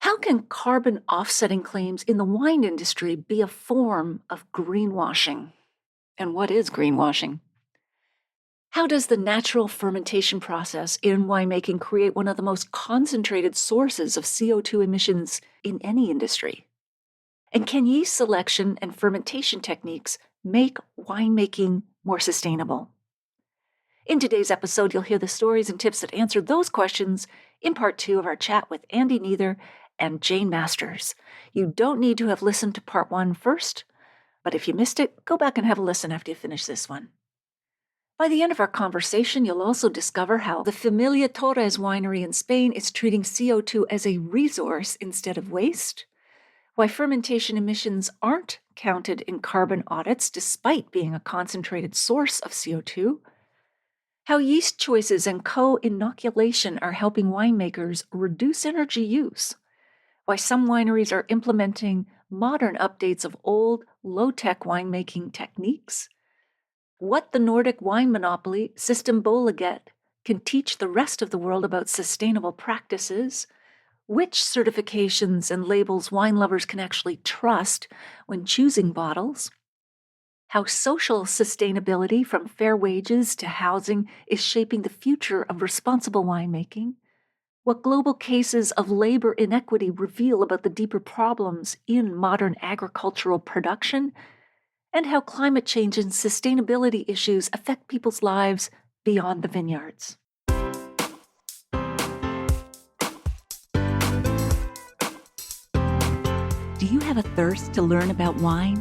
How can carbon offsetting claims in the wine industry be a form of greenwashing? And what is greenwashing? How does the natural fermentation process in winemaking create one of the most concentrated sources of CO2 emissions in any industry? And can yeast selection and fermentation techniques make winemaking more sustainable? In today's episode, you'll hear the stories and tips that answer those questions in part 2 of our chat with Andrew Neather and Jane Masters. You don't need to have listened to part 1 first, but if you missed it, go back and have a listen after you finish this one. By the end of our conversation, you'll also discover how the Familia Torres winery in Spain is treating CO2 as a resource instead of waste, why fermentation emissions aren't counted in carbon audits despite being a concentrated source of CO2, how yeast choices and co-inoculation are helping winemakers reduce energy use, why some wineries are implementing modern updates of old, low-tech winemaking techniques, what the Nordic wine monopoly, Systembolaget, can teach the rest of the world about sustainable practices, which certifications and labels wine lovers can actually trust when choosing bottles, how social sustainability from fair wages to housing is shaping the future of responsible winemaking, what global cases of labor inequity reveal about the deeper problems in modern agricultural production, and how climate change and sustainability issues affect people's lives beyond the vineyards. Do you have a thirst to learn about wine?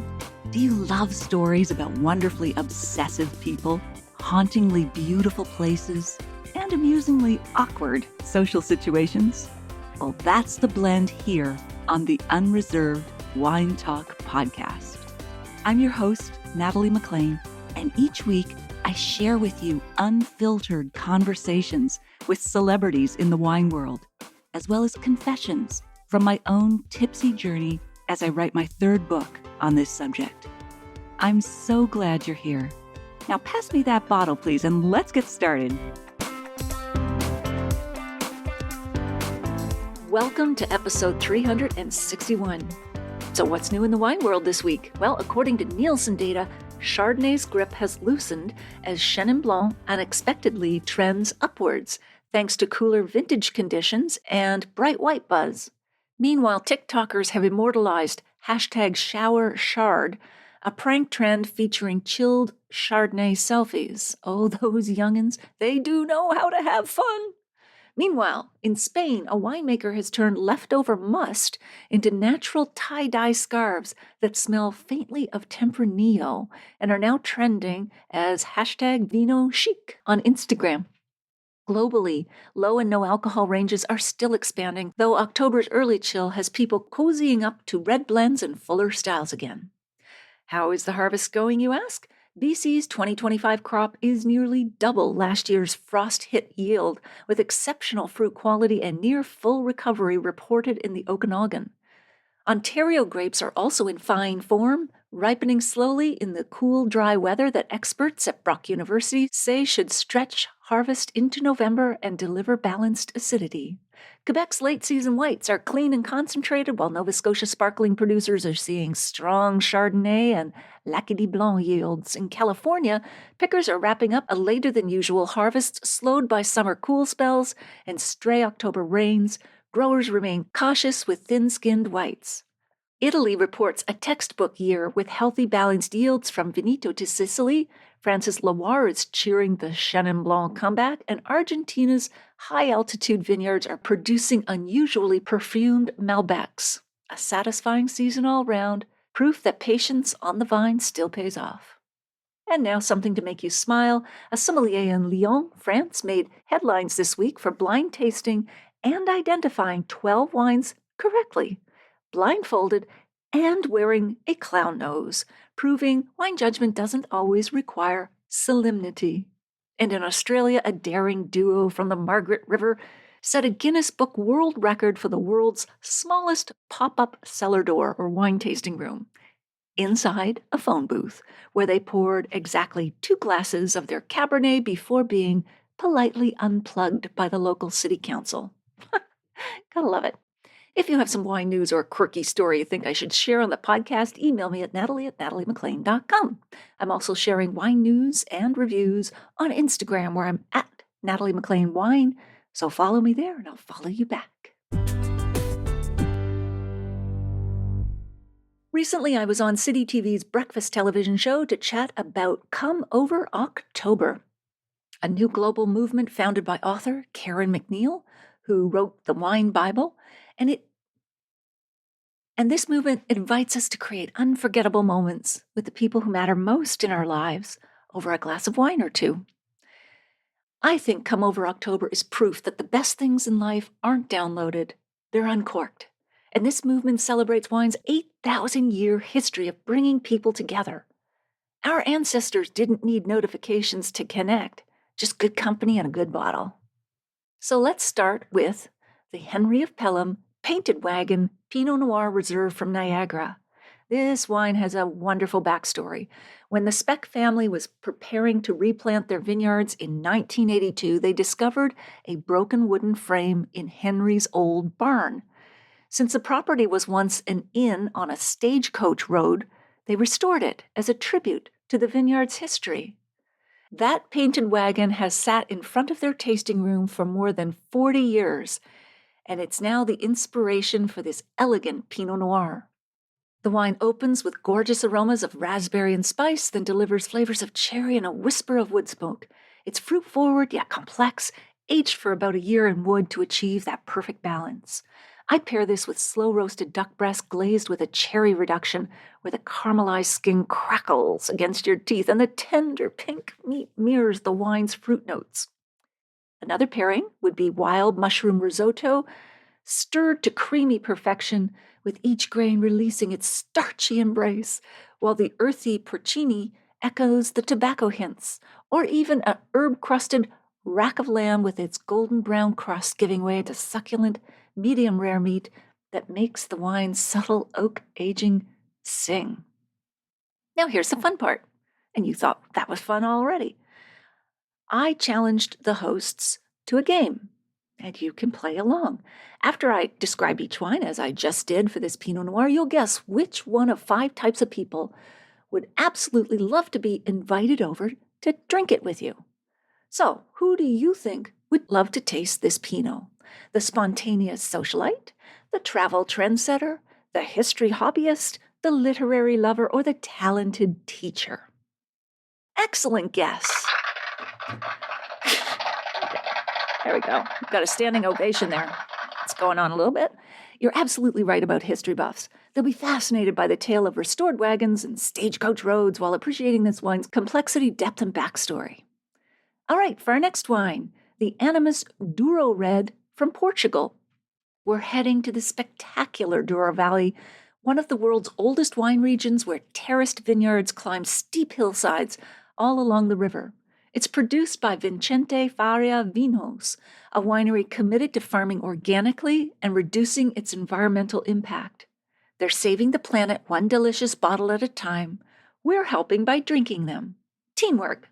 Do you love stories about wonderfully obsessive people, hauntingly beautiful places, and amusingly awkward social situations? Well, that's the blend here on the Unreserved Wine Talk podcast. I'm your host, Natalie McLean, and each week I share with you unfiltered conversations with celebrities in the wine world, as well as confessions from my own tipsy journey as I write my 3rd book on this subject. I'm so glad you're here. Now pass me that bottle, please, and let's get started. Welcome to episode 361. So what's new in the wine world this week? Well, according to Nielsen data, Chardonnay's grip has loosened as Chenin Blanc unexpectedly trends upwards, thanks to cooler vintage conditions and bright white buzz. Meanwhile, TikTokers have immortalized #ShowerChard, a prank trend featuring chilled Chardonnay selfies. Oh, those youngins, they do know how to have fun. Meanwhile, in Spain, a winemaker has turned leftover must into natural tie-dye scarves that smell faintly of Tempranillo and are now trending as #VinoChic on Instagram. Globally, low and no alcohol ranges are still expanding, though October's early chill has people cozying up to red blends and fuller styles again. How is the harvest going, you ask? BC's 2025 crop is nearly double last year's frost-hit yield, with exceptional fruit quality and near full recovery reported in the Okanagan. Ontario grapes are also in fine form, ripening slowly in the cool, dry weather that experts at Brock University say should stretch harvest into November and deliver balanced acidity. Quebec's late-season whites are clean and concentrated, while Nova Scotia sparkling producers are seeing strong Chardonnay and Lac-Qui Blanc yields. In California, pickers are wrapping up a later-than-usual harvest, slowed by summer cool spells and stray October rains. Growers remain cautious with thin-skinned whites. Italy reports a textbook year with healthy, balanced yields from Veneto to Sicily. France's Loire is cheering the Chenin Blanc comeback, and Argentina's high-altitude vineyards are producing unusually perfumed Malbecs. A satisfying season all round, proof that patience on the vine still pays off. And now something to make you smile. A sommelier in Lyon, France, made headlines this week for blind tasting and identifying 12 wines correctly, blindfolded, and wearing a clown nose, proving wine judgment doesn't always require solemnity. And in Australia, a daring duo from the Margaret River set a Guinness Book World Record for the world's smallest pop-up cellar door or wine tasting room, inside a phone booth, where they poured exactly 2 glasses of their Cabernet before being politely unplugged by the local city council. Gotta love it. If you have some wine news or a quirky story you think I should share on the podcast, email me at natalie@nataliemclean.com. I'm also sharing wine news and reviews on Instagram, where I'm at Natalie McLean Wine. So follow me there and I'll follow you back. Recently, I was on City TV's breakfast television show to chat about Come Over October, a new global movement founded by author Karen McNeil, who wrote the Wine Bible, and this movement invites us to create unforgettable moments with the people who matter most in our lives over a glass of wine or two. I think Come Over October is proof that the best things in life aren't downloaded, they're uncorked. And this movement celebrates wine's 8,000-year history of bringing people together. Our ancestors didn't need notifications to connect, just good company and a good bottle. So let's start with the Henry of Pelham Painted Wagon Pinot Noir Reserve from Niagara. This wine has a wonderful backstory. When the Speck family was preparing to replant their vineyards in 1982, they discovered a broken wooden frame in Henry's old barn. Since the property was once an inn on a stagecoach road, they restored it as a tribute to the vineyard's history. That painted wagon has sat in front of their tasting room for more than 40 years, and it's now the inspiration for this elegant Pinot Noir. The wine opens with gorgeous aromas of raspberry and spice, then delivers flavors of cherry and a whisper of wood smoke. It's fruit-forward yet complex, aged for about a year in wood to achieve that perfect balance. I pair this with slow-roasted duck breast glazed with a cherry reduction, where the caramelized skin crackles against your teeth and the tender pink meat mirrors the wine's fruit notes. Another pairing would be wild mushroom risotto, stirred to creamy perfection, with each grain releasing its starchy embrace, while the earthy porcini echoes the tobacco hints, or even a herb-crusted rack of lamb with its golden brown crust giving way to succulent, medium-rare meat that makes the wine's subtle oak aging sing. Now here's the fun part, and you thought that was fun already. I challenged the hosts to a game, and you can play along. After I describe each wine, as I just did for this Pinot Noir, you'll guess which one of 5 types of people would absolutely love to be invited over to drink it with you. So, who do you think would love to taste this Pinot? The spontaneous socialite, the travel trendsetter, the history hobbyist, the literary lover, or the talented teacher? Excellent guess. There we go. We've got a standing ovation there. It's going on a little bit. You're absolutely right about history buffs. They'll be fascinated by the tale of restored wagons and stagecoach roads while appreciating this wine's complexity, depth, and backstory. All right, for our next wine, the Animus Douro Red from Portugal. We're heading to the spectacular Douro Valley, one of the world's oldest wine regions where terraced vineyards climb steep hillsides all along the river. It's produced by Vicente Faria Vinhos, a winery committed to farming organically and reducing its environmental impact. They're saving the planet one delicious bottle at a time. We're helping by drinking them. Teamwork.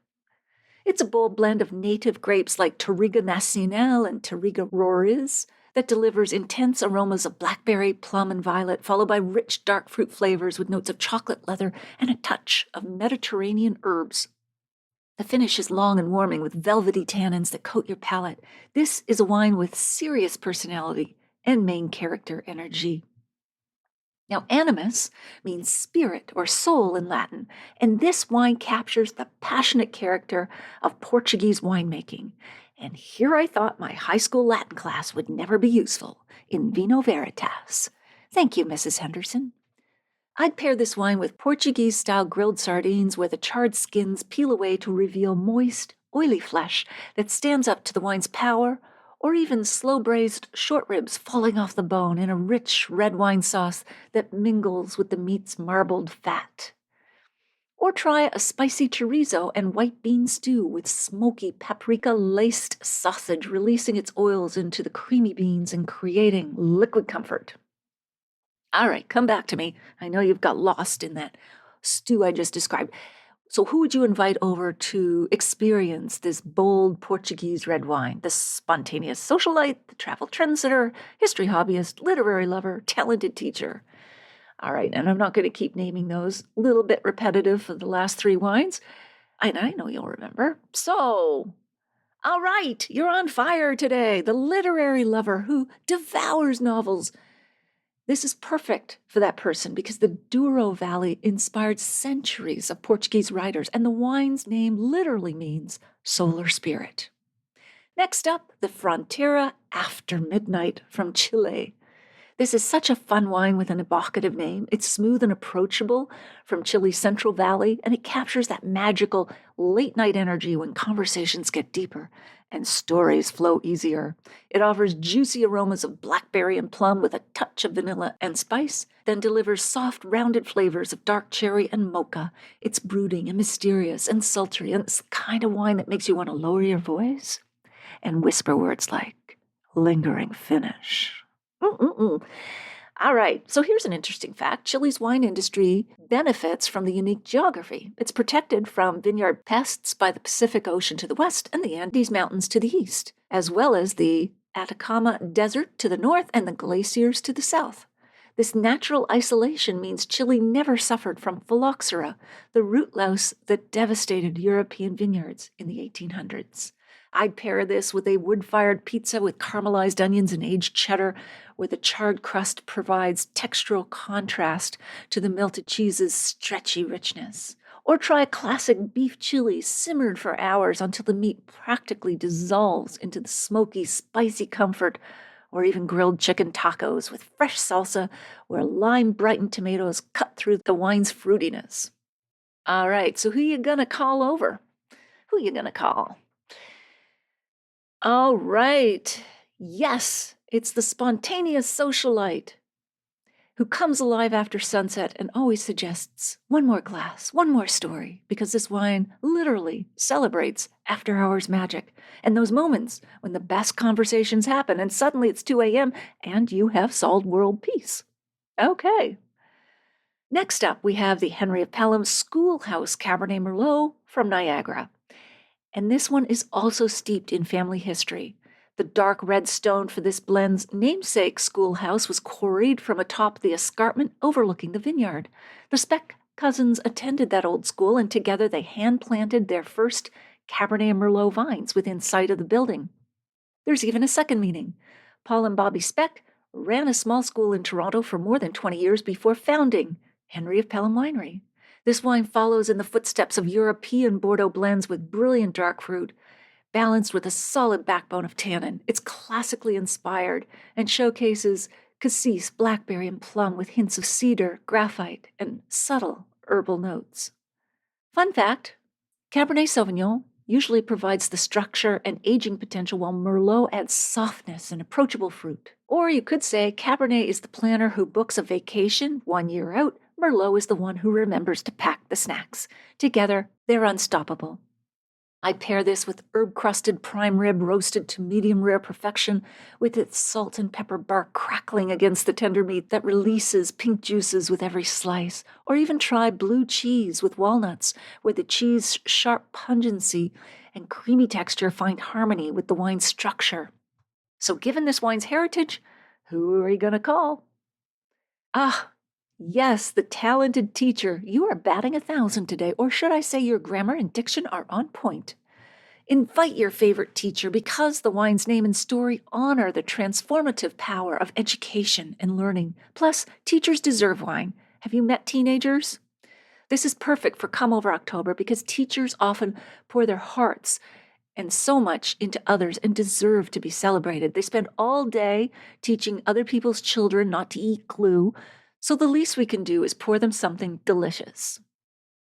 It's a bold blend of native grapes like Touriga Nacional and Touriga Roriz that delivers intense aromas of blackberry, plum, and violet, followed by rich dark fruit flavors with notes of chocolate leather and a touch of Mediterranean herbs. The finish is long and warming with velvety tannins that coat your palate. This is a wine with serious personality and main character energy. Now, animus means spirit or soul in Latin, and this wine captures the passionate character of Portuguese winemaking. And here I thought my high school Latin class would never be useful, in vino veritas. Thank you, Mrs. Henderson. I'd pair this wine with Portuguese-style grilled sardines where the charred skins peel away to reveal moist, oily flesh that stands up to the wine's power, or even slow-braised short ribs falling off the bone in a rich red wine sauce that mingles with the meat's marbled fat. Or try a spicy chorizo and white bean stew with smoky paprika-laced sausage releasing its oils into the creamy beans and creating liquid comfort. All right, come back to me. I know you've got lost in that stew I just described. So who would you invite over to experience this bold Portuguese red wine? The spontaneous socialite, the travel trendsetter, history hobbyist, literary lover, talented teacher. All right, and I'm not going to keep naming those. A little bit repetitive for the last 3 wines. And I know you'll remember. So, all right, you're on fire today. The literary lover who devours novels. This is perfect for that person because the Douro Valley inspired centuries of Portuguese writers, and the wine's name literally means solar spirit. Next up, the Frontera After Midnight from Chile. This is such a fun wine with an evocative name. It's smooth and approachable from Chile's Central Valley, and it captures that magical late-night energy when conversations get deeper and stories flow easier. It offers juicy aromas of blackberry and plum with a touch of vanilla and spice, then delivers soft, rounded flavors of dark cherry and mocha. It's brooding and mysterious and sultry, and it's the kind of wine that makes you want to lower your voice and whisper words like lingering finish. All right, so here's an interesting fact. Chile's wine industry benefits from the unique geography. It's protected from vineyard pests by the Pacific Ocean to the west and the Andes Mountains to the east, as well as the Atacama Desert to the north and the glaciers to the south. This natural isolation means Chile never suffered from phylloxera, the root louse that devastated European vineyards in the 1800s. I'd pair this with a wood-fired pizza with caramelized onions and aged cheddar, where the charred crust provides textural contrast to the melted cheese's stretchy richness. Or try a classic beef chili simmered for hours until the meat practically dissolves into the smoky, spicy comfort, or even grilled chicken tacos with fresh salsa where lime-brightened tomatoes cut through the wine's fruitiness. All right, so who you gonna call over? Who you gonna call? All right. Yes, it's the spontaneous socialite who comes alive after sunset and always suggests one more glass, one more story, because this wine literally celebrates after-hours magic and those moments when the best conversations happen and suddenly it's 2 a.m. and you have solved world peace. Okay. Next up, we have the Henry of Pelham Schoolhouse Cabernet Merlot from Niagara. And this one is also steeped in family history. The dark red stone for this blend's namesake schoolhouse was quarried from atop the escarpment overlooking the vineyard. The Speck cousins attended that old school, and together they hand-planted their first Cabernet Merlot vines within sight of the building. There's even a second meaning. Paul and Bobby Speck ran a small school in Toronto for more than 20 years before founding Henry of Pelham Winery. This wine follows in the footsteps of European Bordeaux blends with brilliant dark fruit, balanced with a solid backbone of tannin. It's classically inspired and showcases cassis, blackberry, and plum with hints of cedar, graphite, and subtle herbal notes. Fun fact, Cabernet Sauvignon usually provides the structure and aging potential, while Merlot adds softness and approachable fruit. Or you could say Cabernet is the planner who books a vacation 1 year out. Merlot is the one who remembers to pack the snacks. Together, they're unstoppable. I pair this with herb-crusted prime rib roasted to medium-rare perfection, with its salt and pepper bark crackling against the tender meat that releases pink juices with every slice. Or even try blue cheese with walnuts, where the cheese's sharp pungency and creamy texture find harmony with the wine's structure. So given this wine's heritage, who are you going to call? Yes, the talented teacher. You are batting 1,000 today, or should I say your grammar and diction are on point. Invite your favorite teacher because the wine's name and story honor the transformative power of education and learning. Plus, teachers deserve wine. Have you met teenagers? This is perfect for Come Over October because teachers often pour their hearts and so much into others and deserve to be celebrated. They spend all day teaching other people's children not to eat glue, so the least we can do is pour them something delicious.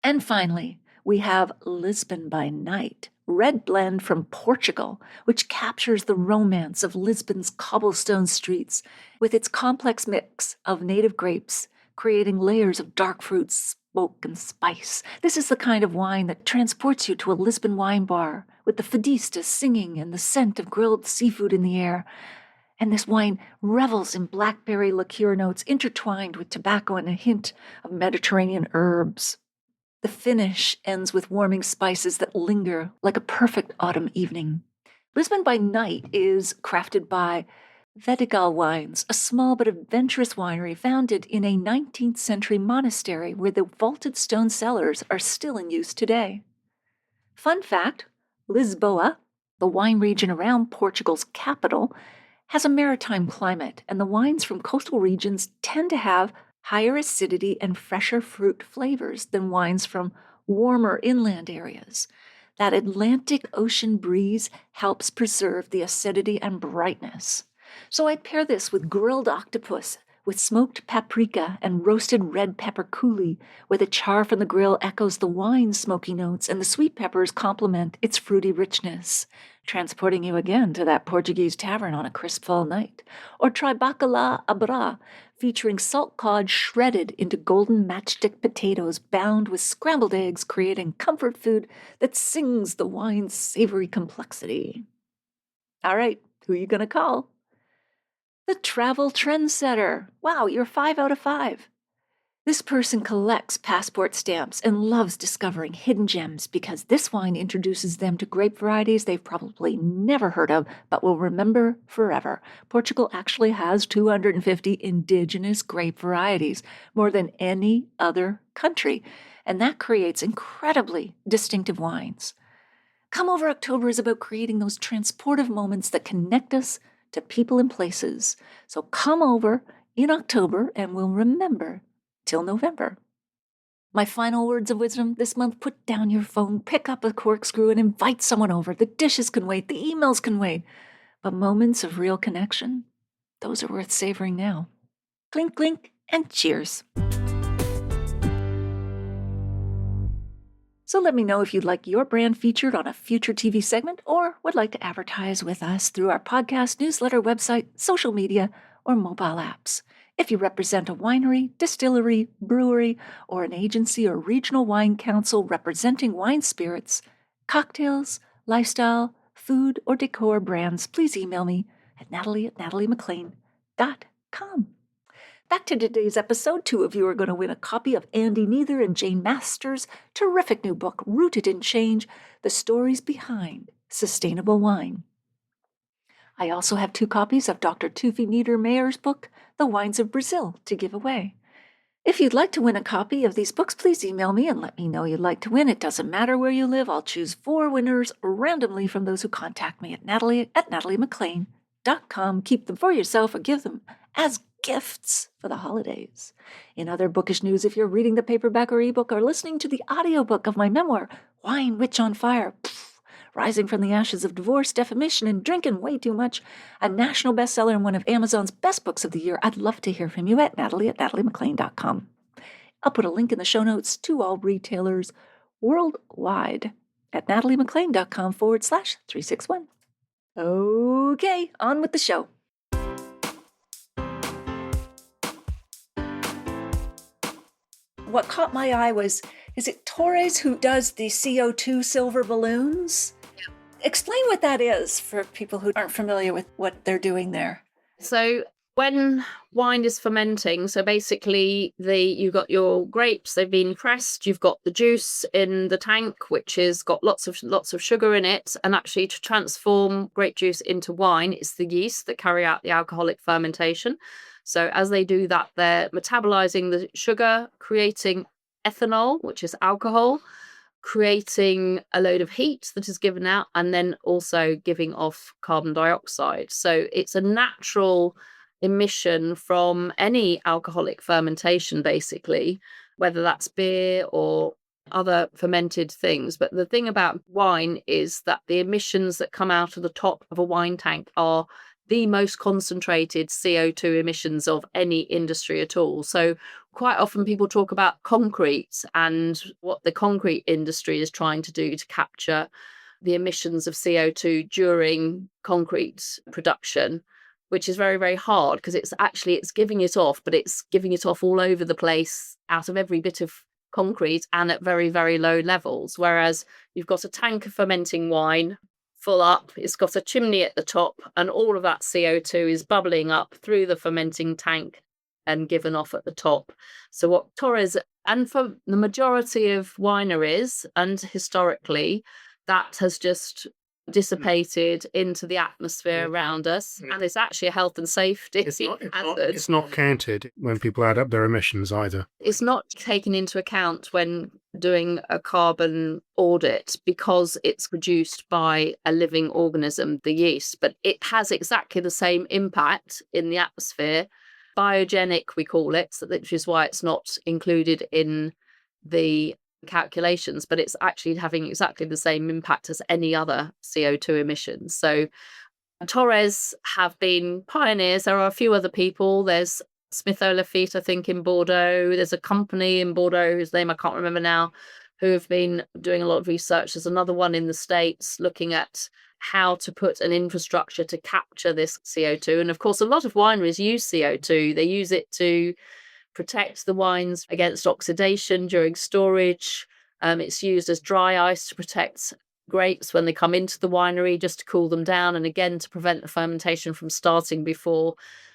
And finally, we have Lisbon by Night, red blend from Portugal, which captures the romance of Lisbon's cobblestone streets with its complex mix of native grapes, creating layers of dark fruits, smoke, and spice. This is the kind of wine that transports you to a Lisbon wine bar with the fadistas singing and the scent of grilled seafood in the air. And this wine revels in blackberry liqueur notes intertwined with tobacco and a hint of Mediterranean herbs. The finish ends with warming spices that linger like a perfect autumn evening. Lisbon by Night is crafted by Vedigal Wines, a small but adventurous winery founded in a 19th century monastery where the vaulted stone cellars are still in use today. Fun fact, Lisboa, the wine region around Portugal's capital, has a maritime climate, and the wines from coastal regions tend to have higher acidity and fresher fruit flavors than wines from warmer inland areas. That Atlantic Ocean breeze helps preserve the acidity and brightness. So I'd pair this with grilled octopus, with smoked paprika and roasted red pepper coulis, where the char from the grill echoes the wine's smoky notes and the sweet peppers complement its fruity richness, transporting you again to that Portuguese tavern on a crisp fall night. Or try bacalhau à bras, featuring salt cod shredded into golden matchstick potatoes bound with scrambled eggs, creating comfort food that sings the wine's savory complexity. All right, who are you going to call? The travel trendsetter. Wow, you're 5 out of 5. This person collects passport stamps and loves discovering hidden gems because this wine introduces them to grape varieties they've probably never heard of but will remember forever. Portugal actually has 250 indigenous grape varieties, more than any other country, and that creates incredibly distinctive wines. Come Over October is about creating those transportive moments that connect us to people and places. So come over in October and we'll remember till November. My final words of wisdom this month: put down your phone, pick up a corkscrew, and invite someone over. The dishes can wait, the emails can wait, but moments of real connection, those are worth savoring now. Clink, clink, and cheers. So let me know if you'd like your brand featured on a future TV segment or would like to advertise with us through our podcast, newsletter, website, social media, or mobile apps. If you represent a winery, distillery, brewery, or an agency or regional wine council representing wine spirits, cocktails, lifestyle, food, or decor brands, please email me at natalie@nataliemaclean.com. Back to today's episode. 2 of you are going to win a copy of Andrew Neather and Jane Masters' terrific new book, Rooted in Change: The Stories Behind Sustainable Wine. I also have 2 copies of Dr. Tufi Niedermayer's book, The Wines of Brazil, to give away. If you'd like to win a copy of these books, please email me and let me know you'd like to win. It doesn't matter where you live. I'll choose 4 winners randomly from those who contact me at natalie@nataliemaclean.com. Keep them for yourself or give them as gifts for the holidays. In other bookish news, if you're reading the paperback or ebook or listening to the audiobook of my memoir, Wine Witch on Fire, Rising from the Ashes of Divorce, Defamation, and Drinking Way Too Much, a national bestseller and one of Amazon's best books of the year, I'd love to hear from you at natalie@nataliemaclean.com. I'll put a link in the show notes to all retailers worldwide at nataliemaclean.com/361. Okay, on with the show. What caught my eye was, is it Torres who does the CO2 silver balloons? Yeah. Explain what that is for people who aren't familiar with what they're doing there. So when wine is fermenting, so basically you've got your grapes, they've been pressed, you've got the juice in the tank, which has got lots of sugar in it, and actually to transform grape juice into wine, it's the yeast that carry out the alcoholic fermentation. So as they do that, they're metabolizing the sugar, creating ethanol, which is alcohol, creating a load of heat that is given out, and then also giving off carbon dioxide. So it's a natural emission from any alcoholic fermentation, basically, whether that's beer or other fermented things. But the thing about wine is that the emissions that come out of the top of a wine tank are the most concentrated CO2 emissions of any industry at all. So quite often people talk about concrete and what the concrete industry is trying to do to capture the emissions of CO2 during concrete production, which is very, very hard because it's giving it off, but it's giving it off all over the place out of every bit of concrete and at very, very low levels. Whereas you've got a tank of fermenting wine full up, it's got a chimney at the top, and all of that CO2 is bubbling up through the fermenting tank and given off at the top. So what Torres, and for the majority of wineries and historically, that has just dissipated into the atmosphere around us, and it's actually a health and safety hazard. It's not counted when people add up their emissions either. It's not taken into account when doing a carbon audit because it's produced by a living organism, the yeast, but it has exactly the same impact in the atmosphere. Biogenic, we call it, which is why it's not included in the calculations, but it's actually having exactly the same impact as any other CO2 emissions. So Torres have been pioneers. There are a few other people. There's Smith Lafitte, I think, in Bordeaux. There's a company in Bordeaux whose name I can't remember now, who have been doing a lot of research. There's another one in the States looking at how to put an infrastructure to capture this CO2. And of course, a lot of wineries use CO2. They use it to protect the wines against oxidation during storage. It's used as dry ice to protect grapes when they come into the winery, just to cool them down, and again to prevent the fermentation from starting before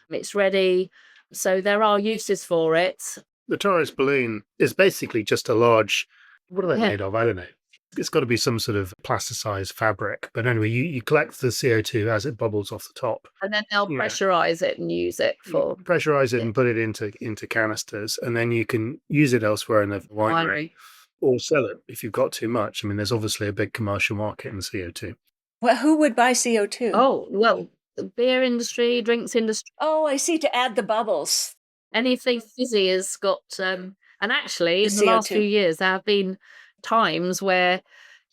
it's ready. So there are uses for it. The Torres balloon is basically just a large, what are they made of? I don't know. It's got to be some sort of plasticized fabric. But anyway, you collect the CO2 as it bubbles off the top. And then they'll pressurize it and use it for... Pressurize it and put it into canisters. And then you can use it elsewhere in the winery. Or sell it if you've got too much. I mean, there's obviously a big commercial market in CO2. Well, who would buy CO2? Oh, well, the beer industry, drinks industry. Oh, I see, to add the bubbles. Anything fizzy has got... and actually, in the last few years, there have been times where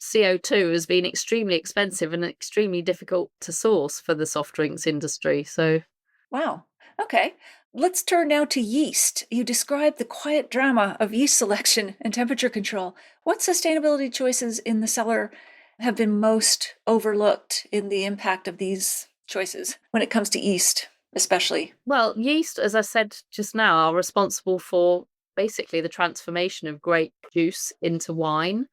CO2 has been extremely expensive and extremely difficult to source for the soft drinks industry. So, wow. Okay. Let's turn now to yeast. You described the quiet drama of yeast selection and temperature control. What sustainability choices in the cellar have been most overlooked in the impact of these choices when it comes to yeast, especially? Well, yeast, as I said just now, are responsible for basically the transformation of grape juice into wine.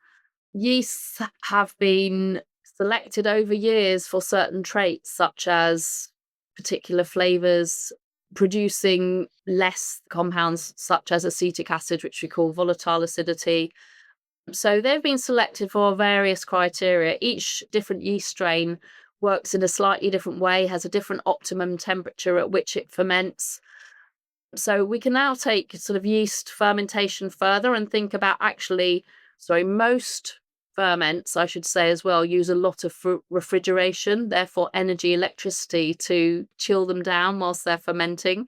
Yeasts have been selected over years for certain traits, such as particular flavors, producing less compounds such as acetic acid, which we call volatile acidity. So they've been selected for various criteria. Each different yeast strain works in a slightly different way, has a different optimum temperature at which it ferments. So we can now take sort of yeast fermentation further and think about most ferments, I should say as well, use a lot of refrigeration, therefore energy, electricity to chill them down whilst they're fermenting.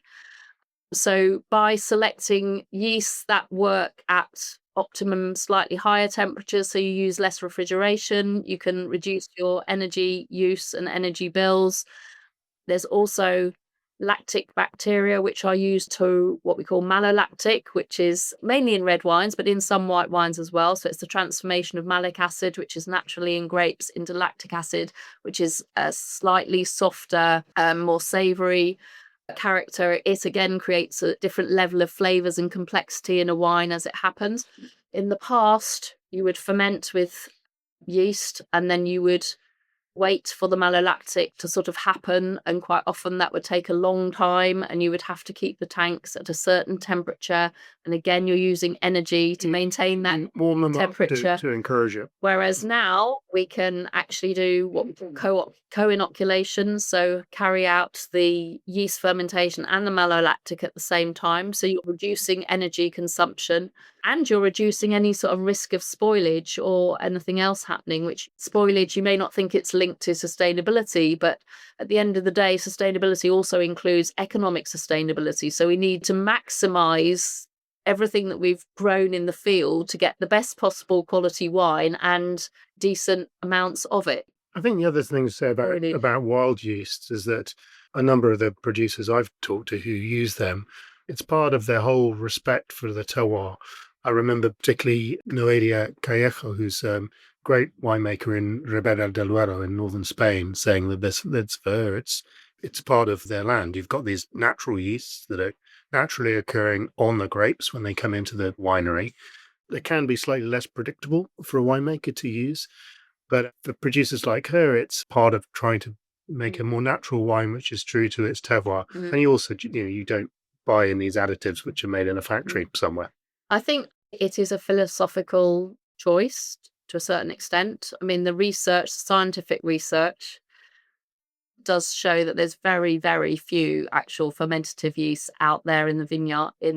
So by selecting yeasts that work at optimum slightly higher temperatures, so you use less refrigeration, you can reduce your energy use and energy bills. There's also lactic bacteria, which are used to what we call malolactic, which is mainly in red wines, but in some white wines as well. So it's the transformation of malic acid, which is naturally in grapes, into lactic acid, which is a slightly softer, more savory character. It again creates a different level of flavors and complexity in a wine as it happens. In the past, you would ferment with yeast and then you would wait for the malolactic to sort of happen, and quite often that would take a long time and you would have to keep the tanks at a certain temperature, and again you're using energy to maintain that warm them temperature up to encourage it. Whereas now we can actually do what we call co-inoculation, so carry out the yeast fermentation and the malolactic at the same time, so you're reducing energy consumption and you're reducing any sort of risk of spoilage or anything else happening, which spoilage, you may not think it's linked to sustainability, but at the end of the day, sustainability also includes economic sustainability. So we need to maximize everything that we've grown in the field to get the best possible quality wine and decent amounts of it. I think the other thing to say about wild yeasts is that a number of the producers I've talked to who use them, it's part of their whole respect for the terroir. I remember particularly Noelia Callejo, who's a great winemaker in Ribera del Duero in northern Spain, saying that that's for her, it's part of their land. You've got these natural yeasts that are naturally occurring on the grapes when they come into the winery. They can be slightly less predictable for a winemaker to use, but for producers like her, it's part of trying to make a more natural wine which is true to its terroir. And you also, you don't buying these additives which are made in a factory somewhere. I think it is a philosophical choice to a certain extent. I mean, the research, scientific research, does show that there's very, very few actual fermentative yeasts out there in the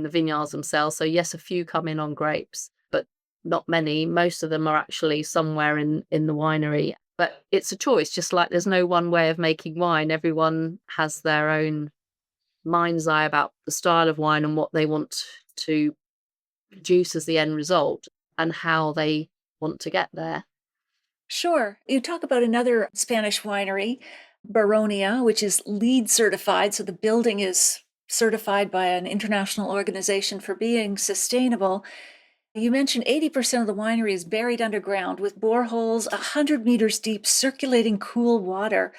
vineyards themselves. So yes, a few come in on grapes, but not many. Most of them are actually somewhere in the winery. But it's a choice, just like there's no one way of making wine. Everyone has their own mind's eye about the style of wine and what they want to produce as the end result and how they want to get there. Sure. You talk about another Spanish winery, Baronia, which is LEED certified. So the building is certified by an international organization for being sustainable. You mentioned 80% of the winery is buried underground with boreholes 100 meters deep, circulating cool water.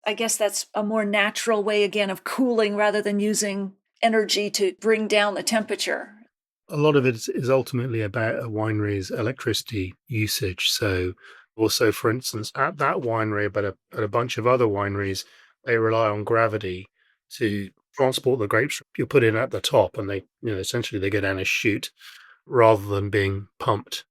I guess that's a more natural way, again, of cooling rather than using energy to bring down the temperature. A lot of it is ultimately about a winery's electricity usage. So also, for instance, at that winery, but at a bunch of other wineries, they rely on gravity to transport the grapes. You put in at the top and they, essentially they go down a chute rather than being pumped.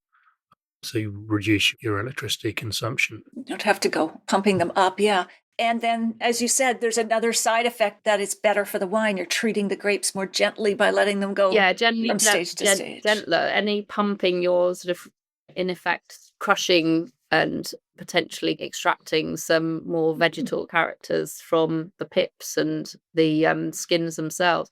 So you reduce your electricity consumption. You don't have to go pumping them up, yeah. And then, as you said, there's another side effect that it's better for the wine. You're treating the grapes more gently by letting them go from stage to stage. Gentler. Any pumping, you're sort of, in effect, crushing and potentially extracting some more vegetal characters from the pips and the skins themselves.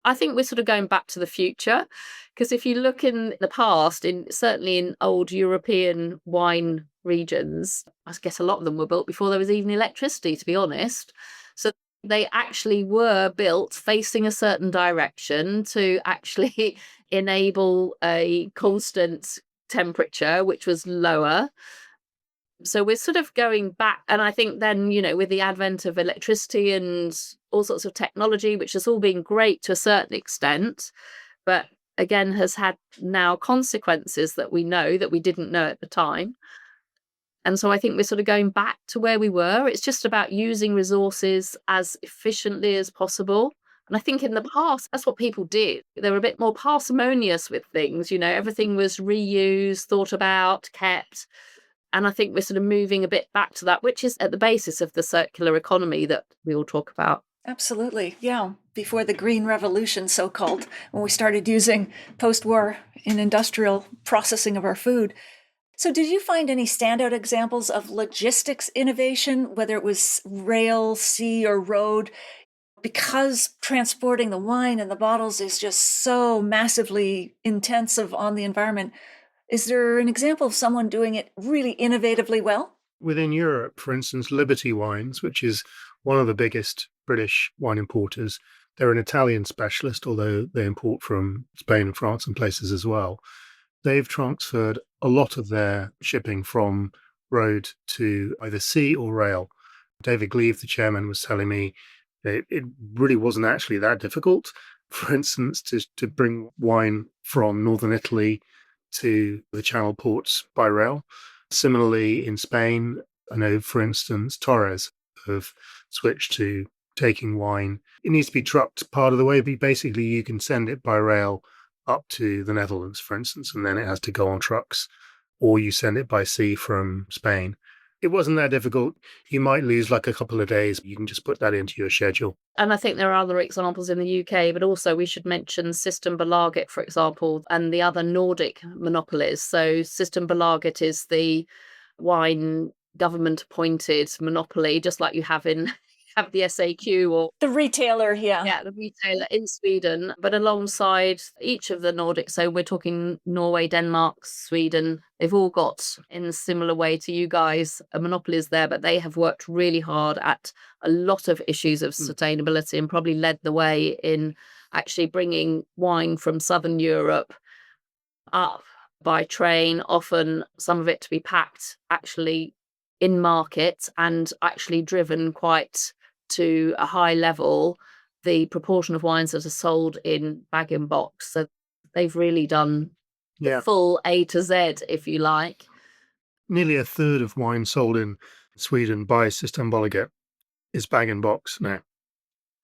I think we're sort of going back to the future, because if you look in the past, certainly in old European wine regions, I guess a lot of them were built before there was even electricity, to be honest. So they actually were built facing a certain direction to actually enable a constant temperature, which was lower. So we're sort of going back. And I think then, with the advent of electricity and all sorts of technology, which has all been great to a certain extent, but again, has had now consequences that we know that we didn't know at the time. And so I think we're sort of going back to where we were. It's just about using resources as efficiently as possible. And I think in the past, that's what people did. They were a bit more parsimonious with things. Everything was reused, thought about, kept. And I think we're sort of moving a bit back to that, which is at the basis of the circular economy that we all talk about. Absolutely. Yeah. Before the Green Revolution, so-called, when we started using post-war in industrial processing of our food. So did you find any standout examples of logistics innovation, whether it was rail, sea, or road? Because transporting the wine and the bottles is just so massively intensive on the environment, is there an example of someone doing it really innovatively well? Within Europe, for instance, Liberty Wines, which is one of the biggest British wine importers, they're an Italian specialist, although they import from Spain and France and places as well. They've transferred a lot of their shipping from road to either sea or rail. David Gleave, the chairman, was telling me that it really wasn't actually that difficult, for instance, to bring wine from northern Italy to the Channel ports by rail. Similarly, in Spain, I know, for instance, Torres have switched to taking wine. It needs to be trucked part of the way, but basically you can send it by rail up to the Netherlands, for instance, and then it has to go on trucks, or you send it by sea from Spain. It wasn't that difficult. You might lose like a couple of days. You can just put that into your schedule. And I think there are other examples in the UK, but also we should mention Systembolaget, for example, and the other Nordic monopolies. So Systembolaget is the wine government-appointed monopoly, just like you have the SAQ or the retailer, yeah, the retailer in Sweden, but alongside each of the Nordics. So we're talking Norway, Denmark, Sweden. They've all got, in a similar way to you guys, a monopolies there, but they have worked really hard at a lot of issues of sustainability and probably led the way in actually bringing wine from Southern Europe up by train, often some of it to be packed actually in market and actually driven quite to a high level, the proportion of wines that are sold in bag and box. So they've really done the full A to Z, if you like. Nearly a third of wine sold in Sweden by Systembolaget is bag and box now.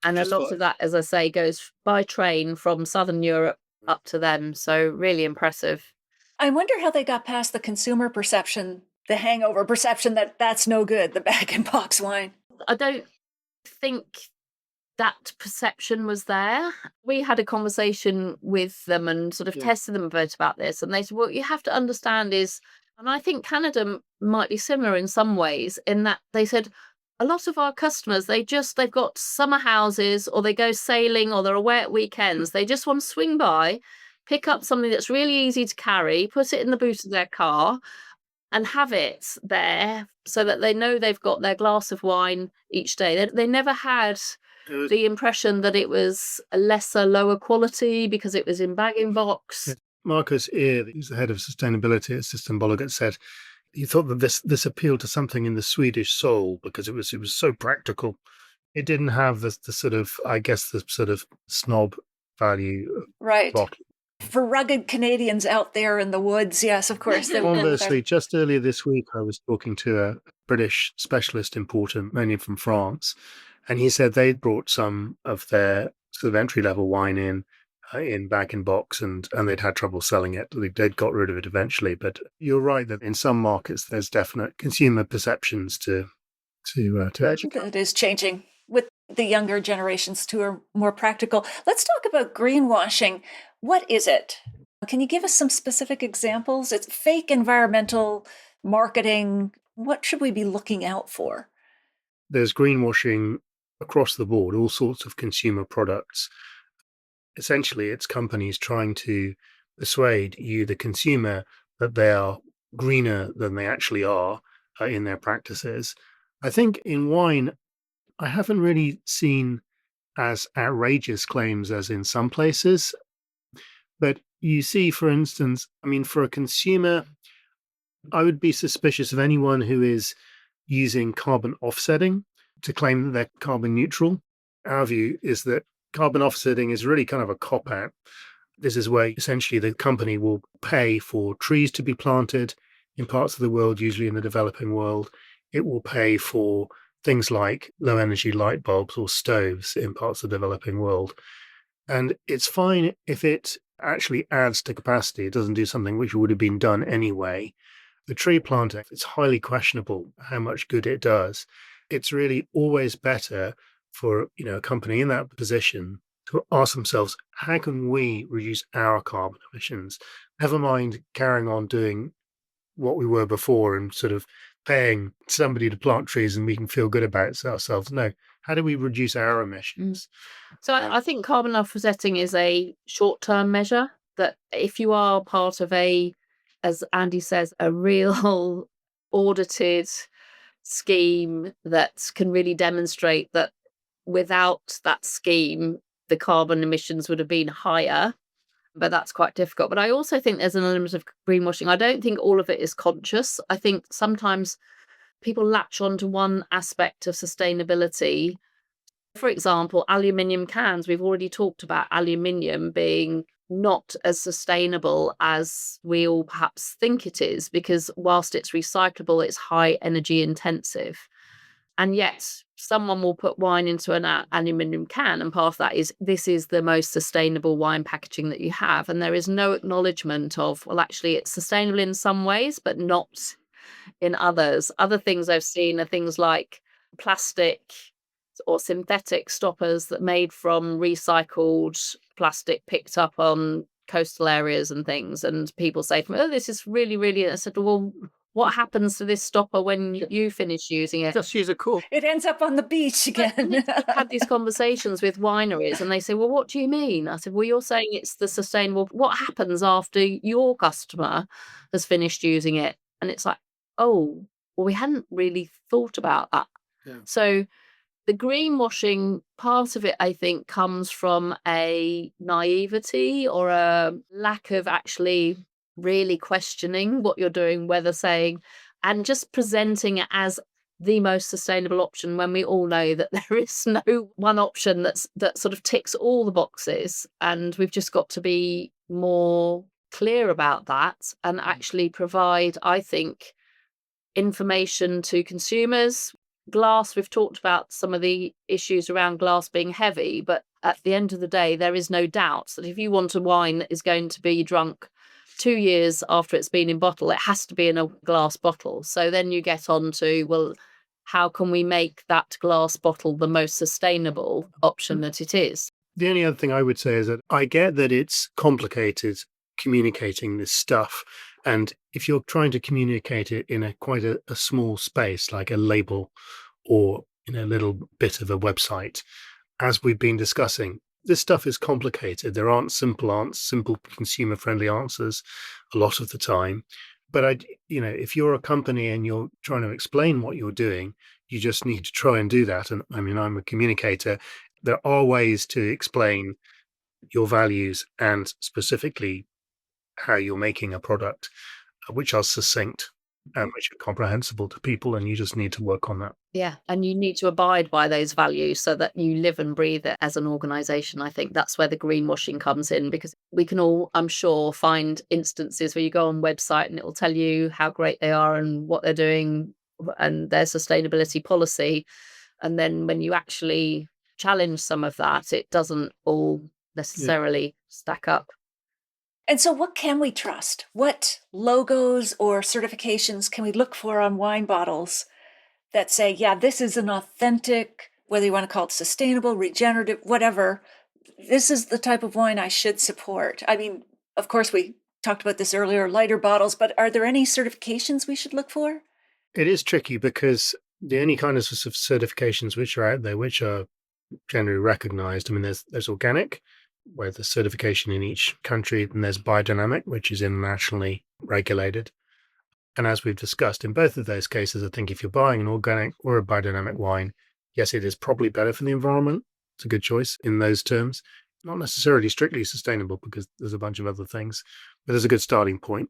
And a lot of that, as I say, goes by train from Southern Europe up to them. So really impressive. I wonder how they got past the consumer perception, the hangover perception that that's no good, the bag-in-box wine. I don't think that perception was there. We had a conversation with them and sort of tested them a bit about this. And they said, what you have to understand is, and I think Canada might be similar in some ways, in that they said, a lot of our customers, they've got summer houses, or they go sailing, or they're away at weekends. They just want to swing by, pick up something that's really easy to carry, put it in the boot of their car, and have it there so that they know they've got their glass of wine each day. They never had the impression that it was a lesser, lower quality because it was in bag-in-box. Marcus Ear, who's the head of sustainability at Systembolaget, said he thought that this appealed to something in the Swedish soul because it was so practical. It didn't have the sort of, I guess, the sort of snob value of right. bottle. For rugged Canadians out there in the woods, yes, of course. Conversely, just earlier this week, I was talking to a British specialist importer, mainly from France, and he said they'd brought some of their sort of entry-level wine in bag-in-box, and they'd had trouble selling it. They'd got rid of it eventually. But you're right that in some markets, there's definite consumer perceptions to educate. It is changing with the younger generations who are more practical. Let's talk about greenwashing. What is it? Can you give us some specific examples? It's fake environmental marketing. What should we be looking out for? There's greenwashing across the board, all sorts of consumer products. Essentially, it's companies trying to persuade you, the consumer, that they are greener than they actually are in their practices. I think in wine, I haven't really seen as outrageous claims as in some places. But you see, for instance, I mean, for a consumer, I would be suspicious of anyone who is using carbon offsetting to claim that they're carbon neutral. Our view is that carbon offsetting is really kind of a cop-out. This is where essentially the company will pay for trees to be planted in parts of the world, usually in the developing world. It will pay for things like low-energy light bulbs or stoves in parts of the developing world. And it's fine if it actually adds to capacity. It doesn't do something which would have been done anyway. The tree planting, it's highly questionable how much good it does. It's really always better for a company in that position to ask themselves, how can we reduce our carbon emissions? Never mind carrying on doing what we were before and sort of paying somebody to plant trees and we can feel good about ourselves. No, how do we reduce our emissions? So I think carbon offsetting is a short-term measure that if you are part of as Andy says, a real audited scheme that can really demonstrate that without that scheme, the carbon emissions would have been higher. But that's quite difficult. But I also think there's an element of greenwashing. I don't think all of it is conscious. I think sometimes people latch onto one aspect of sustainability. For example, aluminium cans. We've already talked about aluminium being not as sustainable as we all perhaps think it is, because whilst it's recyclable, it's high energy intensive. And yet someone will put wine into an aluminium can, and part of that is this is the most sustainable wine packaging that you have. And there is no acknowledgement of, well, actually it's sustainable in some ways, but not in others. Other things I've seen are things like plastic or synthetic stoppers that made from recycled plastic picked up on coastal areas and things. And people say to me, oh, this is really, really, I said, well, what happens to this stopper when you finish using it? Just use a cork. It ends up on the beach again. I've had these conversations with wineries and they say, well, what do you mean? I said, well, you're saying it's the sustainable. What happens after your customer has finished using it? And it's like, oh, well, we hadn't really thought about that. Yeah. So the greenwashing part of it, I think, comes from a naivety or a lack of actually really questioning what you're doing, whether saying, and just presenting it as the most sustainable option when we all know that there is no one option that sort of ticks all the boxes. And we've just got to be more clear about that and actually provide, I think, information to consumers. glass, we've talked about some of the issues around glass being heavy, but at the end of the day, there is no doubt that if you want a wine that is going to be drunk 2 years after it's been in bottle, it has to be in a glass bottle. So then you get on to, well, how can we make that glass bottle the most sustainable option that it is? The only other thing I would say is that I get that it's complicated communicating this stuff. And if you're trying to communicate it in quite a small space, like a label or in a little bit of a website, as we've been discussing, this stuff is complicated. There aren't simple consumer-friendly answers a lot of the time. But if you're a company and you're trying to explain what you're doing, you just need to try and do that. And I mean, I'm a communicator. There are ways to explain your values and specifically how you're making a product, which are succinct and which are comprehensible to people, and you just need to work on that. Yeah, and you need to abide by those values so that you live and breathe it as an organisation. I think that's where the greenwashing comes in, because we can all, I'm sure, find instances where you go on website and it will tell you how great they are and what they're doing and their sustainability policy. And then when you actually challenge some of that, it doesn't all necessarily stack up. And so what can we trust? What logos or certifications can we look for on wine bottles that say, yeah, this is an authentic, whether you want to call it sustainable, regenerative, whatever, this is the type of wine I should support? I mean, of course, we talked about this earlier, lighter bottles, but are there any certifications we should look for? It is tricky because the only kind of certifications which are out there, which are generally recognized, I mean, there's organic, where the certification in each country, and there's biodynamic, which is internationally regulated. And as we've discussed, in both of those cases, I think if you're buying an organic or a biodynamic wine, yes, it is probably better for the environment. It's a good choice in those terms. Not necessarily strictly sustainable because there's a bunch of other things, but there's a good starting point.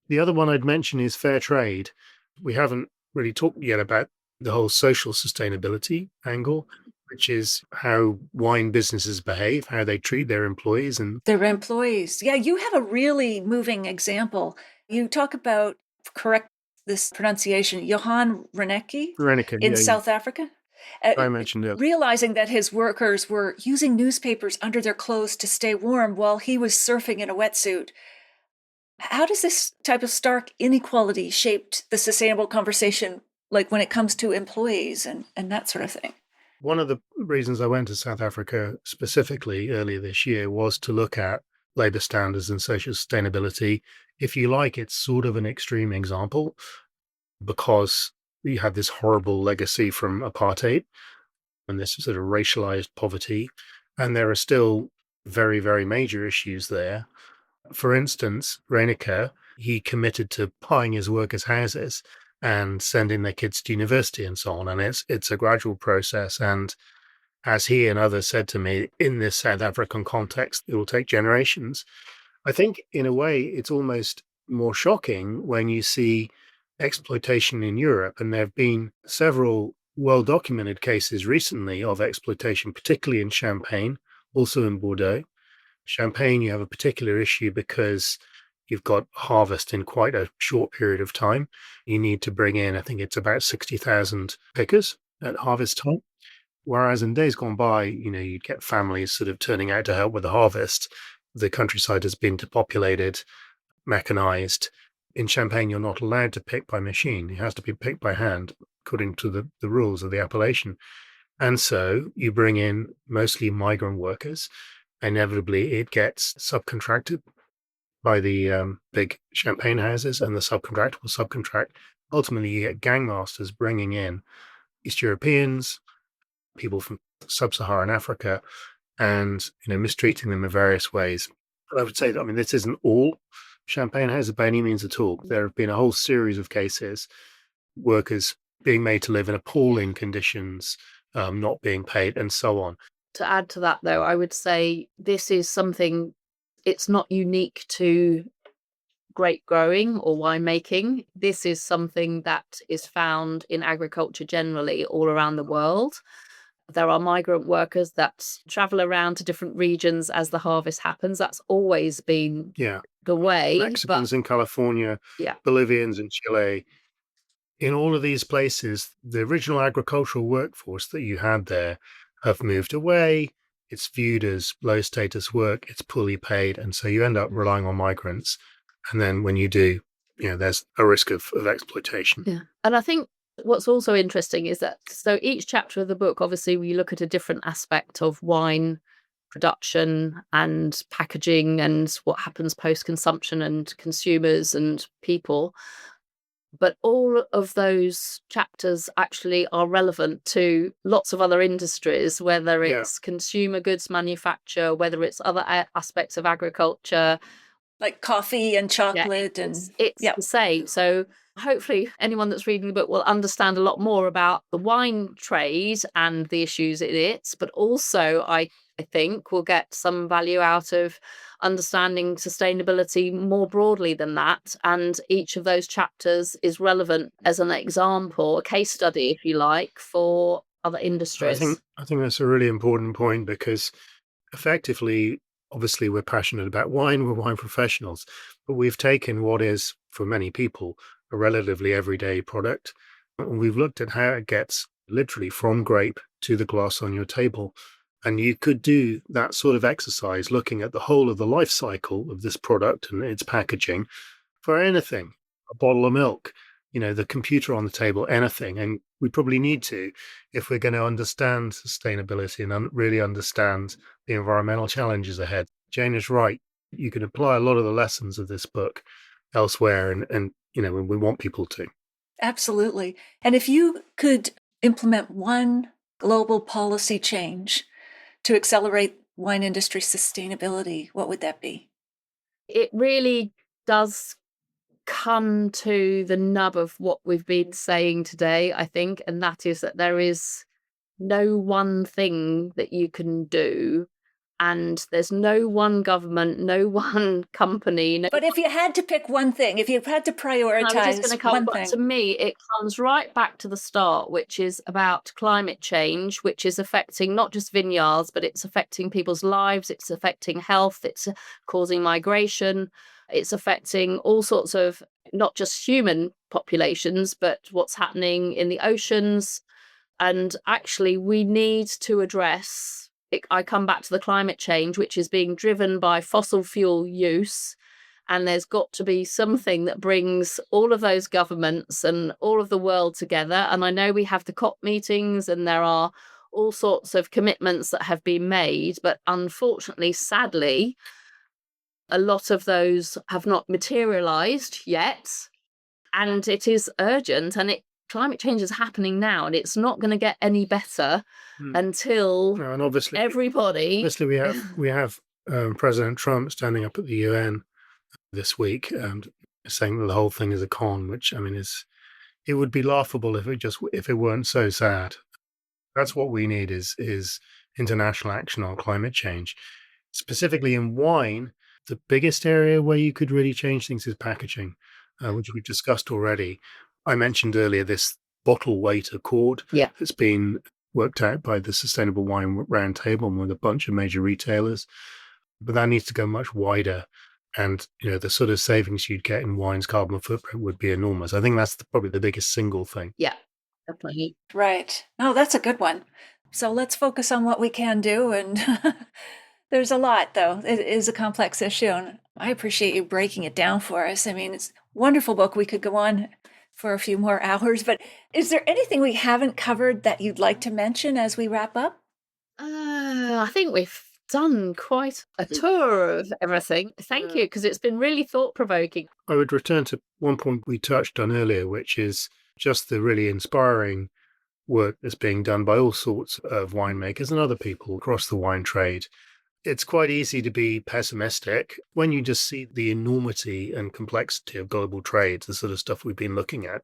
The other one I'd mention is fair trade. We haven't really talked yet about the whole social sustainability angle, which is how wine businesses behave, how they treat their employees. Their employees. Yeah, you have a really moving example. You talk about, correct this pronunciation, Johan Reneke in South Africa. I mentioned it. Realizing that his workers were using newspapers under their clothes to stay warm while he was surfing in a wetsuit. How does this type of stark inequality shaped the sustainable conversation, like when it comes to employees and that sort of thing? One of the reasons I went to South Africa specifically earlier this year was to look at labour standards and social sustainability. If you like, it's sort of an extreme example because you have this horrible legacy from apartheid and this sort of racialized poverty. And there are still very, very major issues there. For instance, Reneke, he committed to buying his workers' houses and sending their kids to university and so on. And it's a gradual process. And as he and others said to me, in this South African context, it will take generations. I think in a way, it's almost more shocking when you see exploitation in Europe. And there have been several well-documented cases recently of exploitation, particularly in Champagne, also in Bordeaux. Champagne, you have a particular issue because you've got harvest in quite a short period of time. You need to bring in, I think it's about 60,000 pickers at harvest time. Whereas in days gone by, you'd get families sort of turning out to help with the harvest. The countryside has been depopulated, mechanized. In Champagne, you're not allowed to pick by machine. It has to be picked by hand, according to the rules of the appellation. And so you bring in mostly migrant workers. Inevitably, it gets subcontracted by the big champagne houses, and the subcontractor will subcontract. Ultimately, you get gangmasters bringing in East Europeans, people from sub-Saharan Africa, and mistreating them in various ways. But I would say that, this isn't all champagne houses by any means at all. There have been a whole series of cases, workers being made to live in appalling conditions, not being paid, and so on. To add to that, though, I would say this is something, it's not unique to grape growing or winemaking. This is something that is found in agriculture generally all around the world. There are migrant workers that travel around to different regions as the harvest happens. That's always been the way. Mexicans in California, Bolivians in Chile. in all of these places, the original agricultural workforce that you had there have moved away. It's viewed as low status work, it's poorly paid, and so you end up relying on migrants. And then when you do, there's a risk of exploitation. Yeah. And I think what's also interesting is that, so each chapter of the book, obviously, we look at a different aspect of wine production and packaging and what happens post-consumption and consumers and people. But all of those chapters actually are relevant to lots of other industries, whether it's consumer goods manufacture, whether it's other aspects of agriculture. Like coffee and chocolate. It's the same. So hopefully anyone that's reading the book will understand a lot more about the wine trade and the issues in it, but also I think we'll get some value out of understanding sustainability more broadly than that. And each of those chapters is relevant as an example, a case study, if you like, for other industries. I think that's a really important point, because effectively, obviously, we're passionate about wine, we're wine professionals, but we've taken what is, for many people, a relatively everyday product, and we've looked at how it gets literally from grape to the glass on your table. And you could do that sort of exercise looking at the whole of the life cycle of this product and its packaging for anything, a bottle of milk, the computer on the table, anything. And we probably need to, if we're going to understand sustainability and really understand the environmental challenges ahead. Jane is right. You can apply a lot of the lessons of this book elsewhere, and we want people to. Absolutely. And if you could implement one global policy change to accelerate wine industry sustainability, what would that be? It really does come to the nub of what we've been saying today, I think, and that is that there is no one thing that you can do, and there's no one government, no one company. But if you had to pick one thing, if you had to prioritize one thing. To me, it comes right back to the start, which is about climate change, which is affecting not just vineyards, but it's affecting people's lives, it's affecting health, it's causing migration, it's affecting all sorts of not just human populations, but what's happening in the oceans. And actually, we need to address I come back to the climate change, which is being driven by fossil fuel use. And there's got to be something that brings all of those governments and all of the world together. And I know we have the COP meetings and there are all sorts of commitments that have been made. But unfortunately, sadly, a lot of those have not materialized yet. And it is urgent, and climate change is happening now, and it's not going to get any better until and obviously everybody. Obviously, we have President Trump standing up at the UN this week, saying that the whole thing is a con, which it would be laughable if it weren't so sad. That's what we need is international action on climate change, specifically in wine. The biggest area where you could really change things is packaging, which we've discussed already. I mentioned earlier this bottle weight accord that's been worked out by the Sustainable Wine Roundtable with a bunch of major retailers, but that needs to go much wider. And the sort of savings you'd get in wine's carbon footprint would be enormous. I think that's probably the biggest single thing. Yeah, definitely. Right. Oh, that's a good one. So let's focus on what we can do. And there's a lot, though. It is a complex issue. And I appreciate you breaking it down for us. It's a wonderful book. We could go on for a few more hours. But is there anything we haven't covered that you'd like to mention as we wrap up? I think we've done quite a tour of everything. Thank you, because it's been really thought-provoking. I would return to one point we touched on earlier, which is just the really inspiring work that's being done by all sorts of winemakers and other people across the wine trade. It's quite easy to be pessimistic when you just see the enormity and complexity of global trade, the sort of stuff we've been looking at.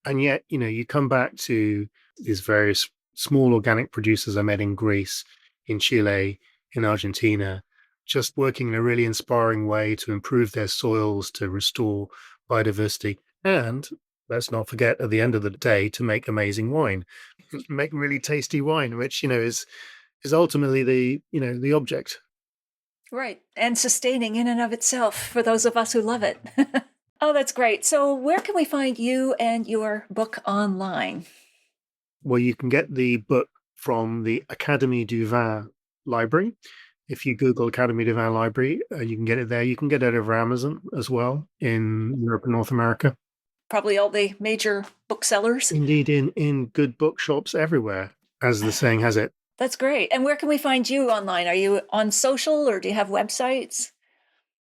And yet, you come back to these various small organic producers I met in Greece, in Chile, in Argentina, just working in a really inspiring way to improve their soils, to restore biodiversity, and let's not forget, at the end of the day, to make amazing wine, make really tasty wine, which is ultimately the object. Right, and sustaining in and of itself for those of us who love it. Oh, that's great. So where can we find you and your book online? Well, you can get the book from the Académie du Vin library. If you Google Académie du Vin library, you can get it there. You can get it over Amazon as well in Europe and North America. Probably all the major booksellers. Indeed, in good bookshops everywhere, as the saying has it. That's great. And where can we find you online? Are you on social or do you have websites?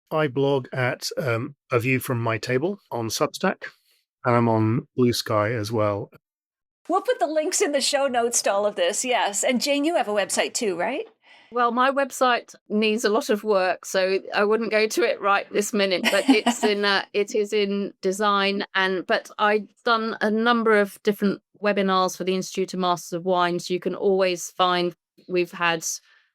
I blog at A View from My Table on Substack, and I'm on Blue Sky as well. We'll put the links in the show notes to all of this, yes. And Jane, you have a website too, right? Well, my website needs a lot of work, so I wouldn't go to it right this minute. But it's it is in design, but I've done a number of different webinars for the Institute of Masters of Wine. So you can always find, we've had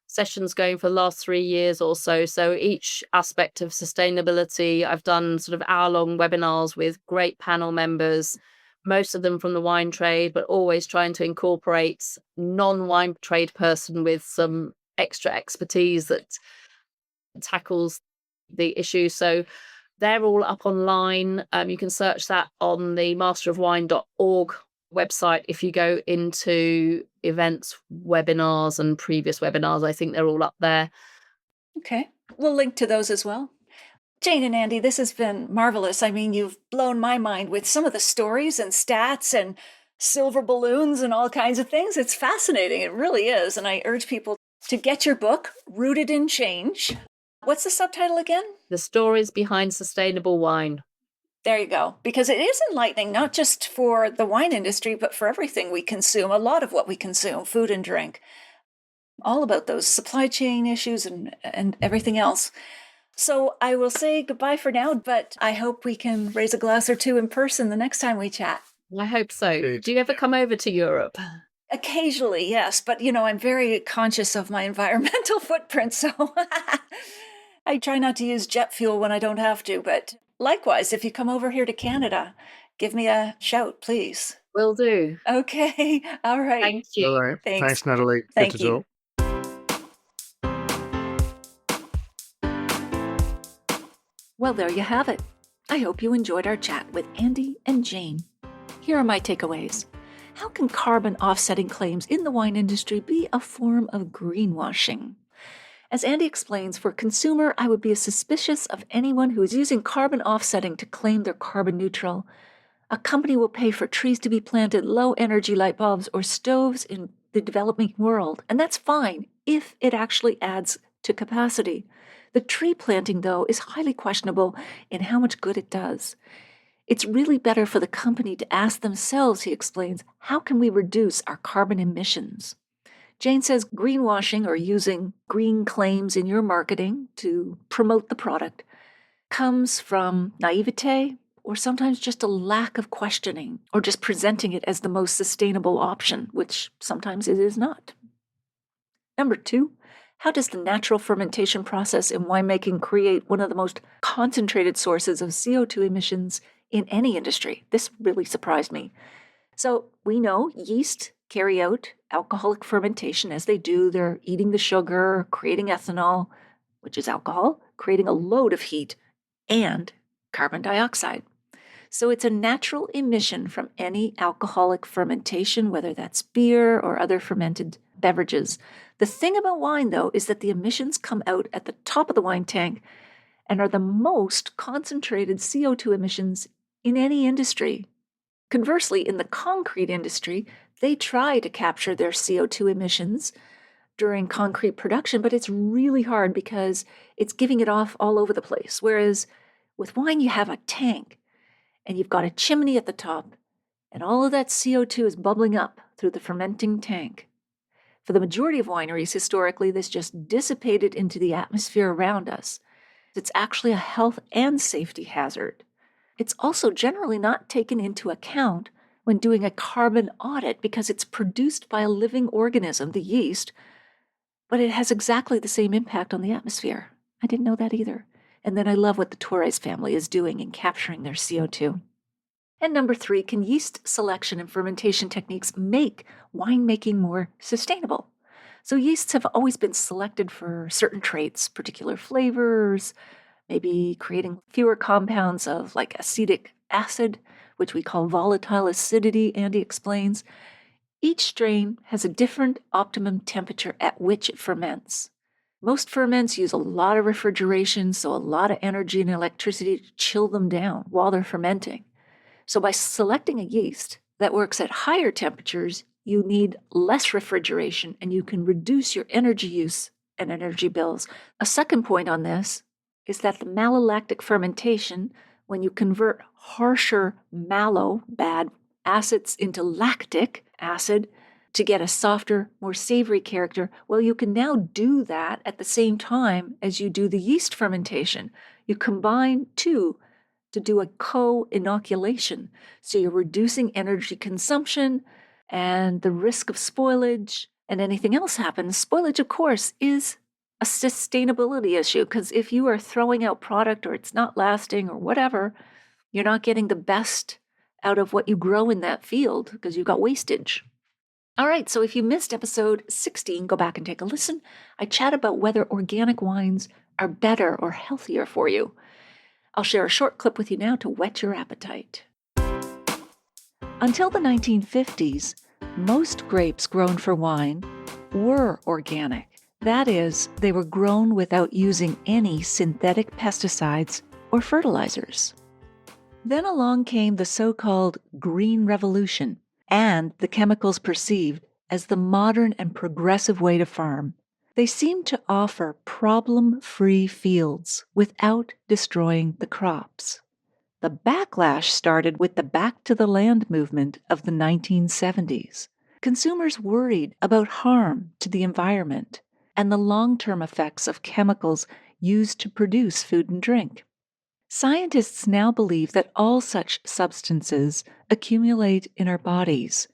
sessions going for the last 3 years or so. So each aspect of sustainability, I've done sort of hour-long webinars with great panel members, most of them from the wine trade, but always trying to incorporate non-wine trade person with some extra expertise that tackles the issue. So they're all up online. You can search that on the masterofwine.org website. If you go into events, webinars, and previous webinars, I think they're all up there. Okay. We'll link to those as well. Jane and Andy, this has been marvelous. I mean, you've blown my mind with some of the stories and stats and silver balloons and all kinds of things. It's fascinating. It really is. And I urge people to get your book, Rooted in Change. What's the subtitle again? The Stories Behind Sustainable Wine. There you go. Because it is enlightening, not just for the wine industry, but for everything we consume, a lot of what we consume, food and drink, all about those supply chain issues and everything else. So I will say goodbye for now, but I hope we can raise a glass or two in person the next time we chat. I hope so. Do you ever come over to Europe? Occasionally, yes. But, I'm very conscious of my environmental footprint, so I try not to use jet fuel when I don't have to. But likewise, if you come over here to Canada, give me a shout, please. Will do. Okay. All right. Thank you. All right. Thanks, Natalie. Thank Good to you. talk. Well, there you have it. I hope you enjoyed our chat with Andy and Jane. Here are my takeaways. How can carbon offsetting claims in the wine industry be a form of greenwashing? As Andy explains, for a consumer, I would be suspicious of anyone who is using carbon offsetting to claim they're carbon neutral. A company will pay for trees to be planted, low-energy light bulbs, or stoves in the developing world, and that's fine if it actually adds to capacity. The tree planting, though, is highly questionable in how much good it does. It's really better for the company to ask themselves, he explains, how can we reduce our carbon emissions? Jane says greenwashing, or using green claims in your marketing to promote the product, comes from naivete or sometimes just a lack of questioning or just presenting it as the most sustainable option, which sometimes it is not. Number 2, how does the natural fermentation process in winemaking create one of the most concentrated sources of CO2 emissions in any industry? This really surprised me. So we know yeast carry out alcoholic fermentation as they do. They're eating the sugar, creating ethanol, which is alcohol, creating a load of heat and carbon dioxide. So it's a natural emission from any alcoholic fermentation, whether that's beer or other fermented beverages. The thing about wine, though, is that the emissions come out at the top of the wine tank and are the most concentrated CO2 emissions in any industry. Conversely, in the concrete industry, they try to capture their CO2 emissions during concrete production, but it's really hard because it's giving it off all over the place. Whereas with wine, you have a tank and you've got a chimney at the top, and all of that CO2 is bubbling up through the fermenting tank. For the majority of wineries, historically, this just dissipated into the atmosphere around us. It's actually a health and safety hazard. It's also generally not taken into account when doing a carbon audit because it's produced by a living organism, the yeast, but it has exactly the same impact on the atmosphere. I didn't know that either. And then I love what the Torres family is doing in capturing their CO2. And number 3, can yeast selection and fermentation techniques make winemaking more sustainable? So yeasts have always been selected for certain traits, particular flavors, maybe creating fewer compounds of like acetic acid, which we call volatile acidity, Andy explains. Each strain has a different optimum temperature at which it ferments. Most ferments use a lot of refrigeration, so a lot of energy and electricity to chill them down while they're fermenting. So by selecting a yeast that works at higher temperatures, you need less refrigeration and you can reduce your energy use and energy bills. A second point on this is that the malolactic fermentation, when you convert harsher mallow, bad acids into lactic acid to get a softer, more savory character, well, you can now do that at the same time as you do the yeast fermentation. You combine two to do a co-inoculation. So you're reducing energy consumption and the risk of spoilage and anything else happens. Spoilage, of course, is a sustainability issue because if you are throwing out product or it's not lasting or whatever, you're not getting the best out of what you grow in that field because you've got wastage. All right, so if you missed episode 16, go back and take a listen. I chat about whether organic wines are better or healthier for you. I'll share a short clip with you now to whet your appetite. Until the 1950s, most grapes grown for wine were organic. That is, they were grown without using any synthetic pesticides or fertilizers. Then along came the so-called Green Revolution and the chemicals perceived as the modern and progressive way to farm. They seemed to offer problem-free fields without destroying the crops. The backlash started with the Back to the Land movement of the 1970s. Consumers worried about harm to the environment and the long-term effects of chemicals used to produce food and drink. Scientists now believe that all such substances accumulate in our bodies,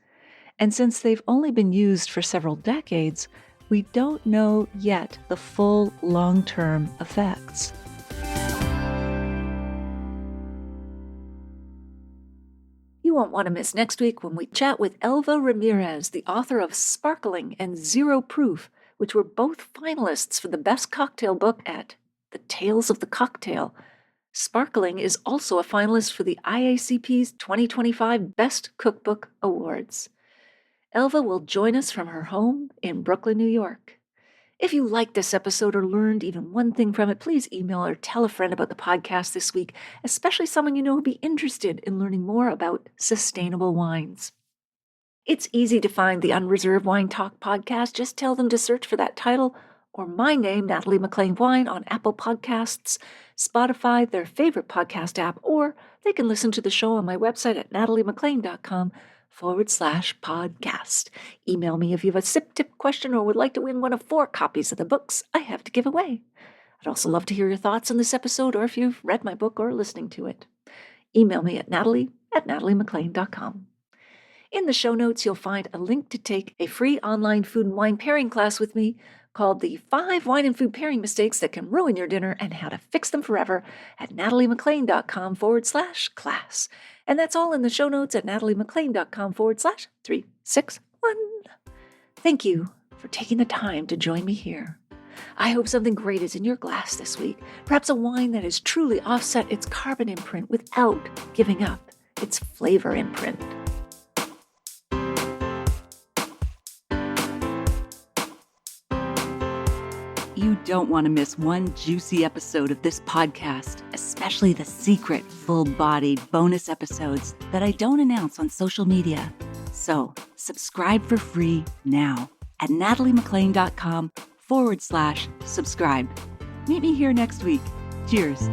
and since they've only been used for several decades, we don't know yet the full long-term effects. You won't want to miss next week when we chat with Elva Ramirez, the author of Sparkling and Zero Proof, which were both finalists for the Best Cocktail book at the Tales of the Cocktail. Sparkling is also a finalist for the IACP's 2025 Best Cookbook Awards. Elva will join us from her home in Brooklyn, New York. If you liked this episode or learned even one thing from it, please email or tell a friend about the podcast this week, especially someone you know who'd be interested in learning more about sustainable wines. It's easy to find the Unreserved Wine Talk podcast. Just tell them to search for that title or my name, Natalie McLean Wine, on Apple Podcasts, Spotify, their favorite podcast app, or they can listen to the show on my website at nataliemclean.com/podcast. Email me if you have a sip tip question or would like to win one of 4 copies of the books I have to give away. I'd also love to hear your thoughts on this episode or if you've read my book or listening to it. Email me at natalie@nataliemclean.com. In the show notes, you'll find a link to take a free online food and wine pairing class with me called the 5 Wine and Food Pairing Mistakes That Can Ruin Your Dinner and How to Fix Them Forever at nataliemclean.com/class. And that's all in the show notes at nataliemclean.com/361. Thank you for taking the time to join me here. I hope something great is in your glass this week, perhaps a wine that has truly offset its carbon imprint without giving up its flavor imprint. You don't want to miss one juicy episode of this podcast, especially the secret, full-bodied bonus episodes that I don't announce on social media. So, subscribe for free now at nataliemclean.com/subscribe. Meet me here next week. Cheers.